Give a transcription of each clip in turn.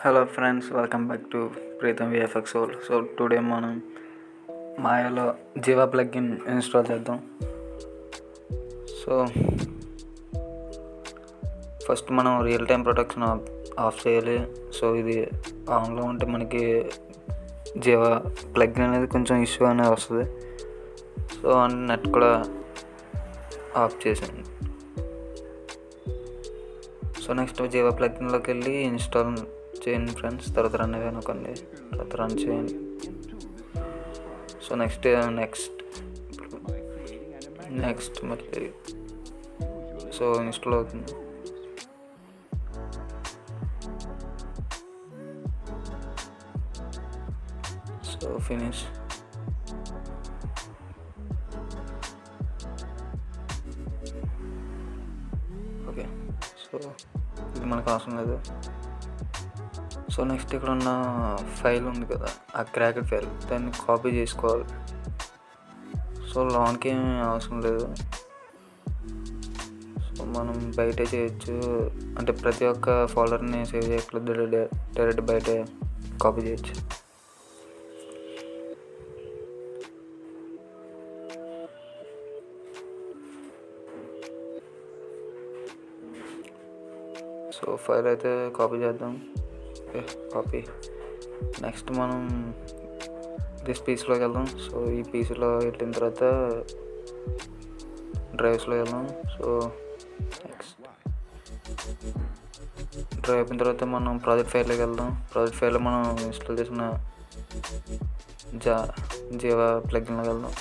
Hello friends, welcome back to Preetham VFX soul. So today మనం మాయాలో Ziva plugin install చేద్దాం. So first మనం real time protection off చేయాలి. So ఇది ఆన్లో ఉంటే మనకి జీవా ప్లగ్ఇన్ అనేది కొంచెం ఇష్యూ అనేది వస్తుంది. సో నెట్ కూడా ఆఫ్ చేసాను. సో నెక్స్ట్ జీవా ప్లగ్ఇన్లోకి వెళ్ళి ఇన్స్టాల్ చేయండి ఫ్రెండ్స్. తర్వాత రన్ అనుకోండి, తర్వాత రన్ చేయండి. సో నెక్స్ట్ మళ్ళీ సో ఇన్స్టాల్ అవుతుంది. So finish. ఓకే, సో ఇది మనకు అవసరం లేదు. సో నెక్స్ట్ ఇక్కడ ఉన్న ఫైల్ ఉంది కదా, ఆ క్రాకెడ్ ఫైల్, దాన్ని కాపీ చేసుకోవాలి. సో లాన్కి ఏమీ అవసరం లేదు. సో మనం బయటే చేయొచ్చు, అంటే ప్రతి ఒక్క ఫోల్డర్ని సేవ్ చేయట్లేదు, డైరెక్ట్ బయటే కాపీ చేయొచ్చు. సో ఫైల్ అయితే కాపీ చేద్దాం. Okay, copy. నెక్స్ట్ మనం దిస్ పీస్లోకి వెళ్దాం. సో ఈ పీస్లో వెళ్ళిన తర్వాత డ్రైవ్స్లో వెళ్దాం. సో నెక్స్ట్ డ్రైవ్ అయిపోయిన తర్వాత మనం ప్రాజెక్ట్ ఫైల్లోకి వెళ్దాం. ప్రాజెక్ట్ ఫైల్లో మనం ఇన్స్టాల్ చేసిన జీవా ప్లగ్ఇన్లోకి వెళ్దాం.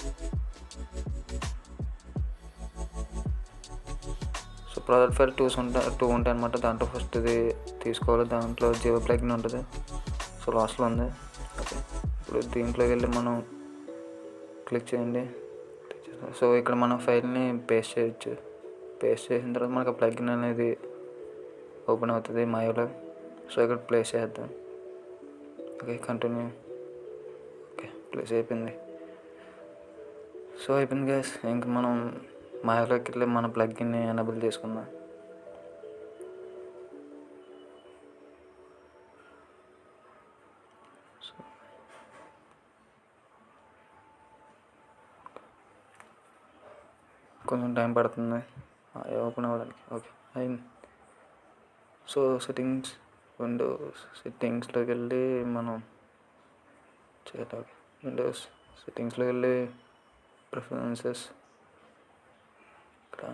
సో ప్రాజెక్ట్ ఫైల్ టూ ఉంటాయి అనమాట. దాంట్లో ఫస్ట్ ఇది తీసుకోవాలి, దాంట్లో జీవా ప్లగ్ఇన్ ఉంటుంది. సో లాస్ట్లో ఉంది. ఓకే, ఇప్పుడు దీంట్లోకి వెళ్ళి మనం క్లిక్ చేయండి. సో ఇక్కడ మనం ఫైల్ని పేస్ట్ చేయొచ్చు. పేస్ట్ చేసిన తర్వాత మనకు ప్లగ్ఇన్ అనేది ఓపెన్ అవుతుంది మాయాలో. సో ఇక్కడ ప్లేస్ చేద్దాం. Okay, continue. ఓకే, ప్లేస్ అయిపోయింది. సో అయిపోయింది గైస్. ఇంకా మనం మాయాలోకి వెళ్ళి మన ప్లగ్ఇన్ని ఎనేబుల్ చేసుకుందాం. కొంచెం టైం పడుతుంది ఓపెన్ అవ్వడానికి. ఓకే, అయింది. సో విండోస్ సెట్టింగ్స్లోకి వెళ్ళి మనం చేయాలి. విండోస్ సెట్టింగ్స్లోకి వెళ్ళి ప్రిఫరెన్సెస్, ఇక్కడ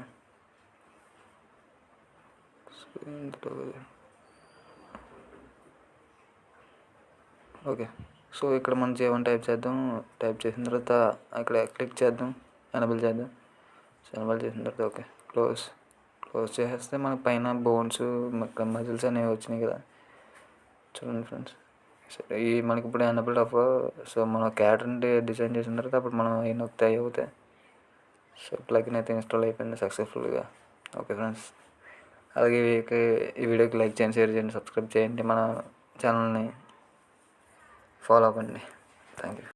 ఓకే. సో ఇక్కడ మనం జీవన్ టైప్ చేద్దాం. టైప్ చేసిన తర్వాత ఇక్కడ క్లిక్ చేద్దాం, ఎనేబుల్ చేద్దాం. సో ఎనేబుల్ చేసిన తర్వాత ఓకే, క్లోజ్ చేసేస్తే మనకు పైన బోన్స్ మజిల్స్ అనేవి వచ్చినాయి కదా, చూడండి ఫ్రెండ్స్. సరే, ఈ మనకి ఇప్పుడు ఎనేబుల్డ్ ఆఫ్. సో మనం క్యాటర్ని డిజైన్ చేసిన తర్వాత అప్పుడు మనం అవి అవుతాయి. సో ప్లగ్ఇన్ అయితే ఇన్స్టాల్ అయిపోయింది సక్సెస్ఫుల్గా. ఓకే ఫ్రెండ్స్, అలాగే ఈ వీడియోకి లైక్ చేయండి, షేర్ చేయండి, సబ్స్క్రైబ్ చేయండి, మన ఛానల్ని ఫాలో అవ్వండి. Thank you.